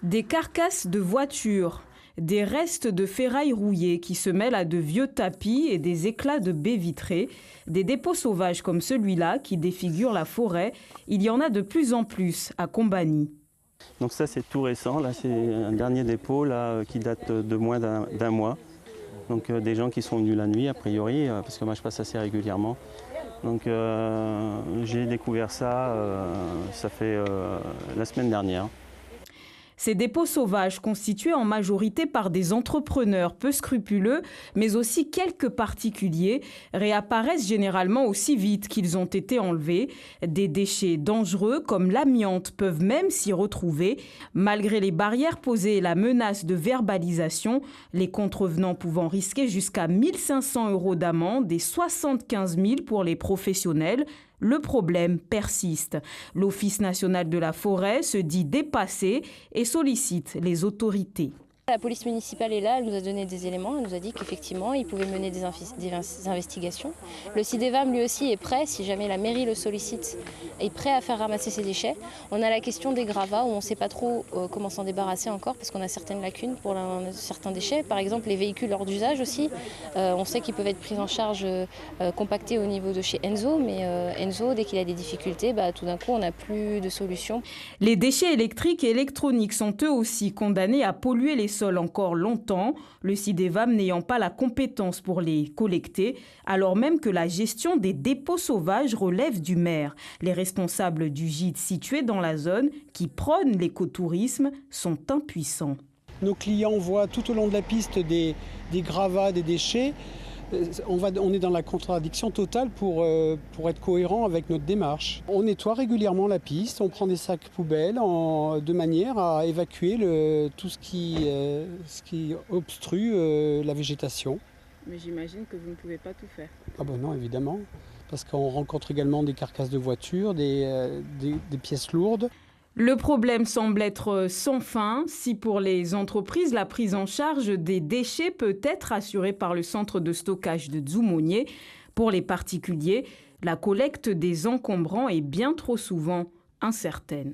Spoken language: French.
Des carcasses de voitures, des restes de ferraille rouillées qui se mêlent à de vieux tapis et des éclats de baies vitrées, des dépôts sauvages comme celui-là qui défigurent la forêt, il y en a de plus en plus à Combani. Donc ça c'est tout récent, là c'est un dernier dépôt là, qui date de moins d'un mois. Donc des gens qui sont venus la nuit a priori, parce que moi je passe assez régulièrement. Donc j'ai découvert ça, ça fait la semaine dernière. Ces dépôts sauvages, constitués en majorité par des entrepreneurs peu scrupuleux, mais aussi quelques particuliers, réapparaissent généralement aussi vite qu'ils ont été enlevés. Des déchets dangereux comme l'amiante peuvent même s'y retrouver. Malgré les barrières posées et la menace de verbalisation, les contrevenants pouvant risquer jusqu'à 1 500 € d'amende et 75 000 pour les professionnels. Le problème persiste. L'Office national de la forêt se dit dépassé et sollicite les autorités. La police municipale est là, elle nous a donné des éléments, elle nous a dit qu'effectivement ils pouvaient mener des investigations. Le CIDEVAM lui aussi est prêt, si jamais la mairie le sollicite, est prêt à faire ramasser ses déchets. On a la question des gravats où on ne sait pas trop comment s'en débarrasser encore parce qu'on a certaines lacunes pour certains déchets. Par exemple les véhicules hors d'usage aussi, on sait qu'ils peuvent être pris en charge, compactés au niveau de chez Enzo, mais Enzo dès qu'il a des difficultés, tout d'un coup on n'a plus de solution. Les déchets électriques et électroniques sont eux aussi condamnés à polluer les sols encore longtemps, le CIDEVAM n'ayant pas la compétence pour les collecter, alors même que la gestion des dépôts sauvages relève du maire. Les responsables du gîte situé dans la zone, qui prônent l'écotourisme, sont impuissants. Nos clients voient tout au long de la piste des gravats, des déchets. On est dans la contradiction totale pour être cohérent avec notre démarche. On nettoie régulièrement la piste, on prend des sacs poubelles de manière à évacuer tout ce qui obstrue la végétation. Mais j'imagine que vous ne pouvez pas tout faire. Ah ben non, évidemment, parce qu'on rencontre également des carcasses de voitures, des pièces lourdes. Le problème semble être sans fin. Si pour les entreprises, la prise en charge des déchets peut être assurée par le centre de stockage de Dzoumogné, pour les particuliers, la collecte des encombrants est bien trop souvent incertaine.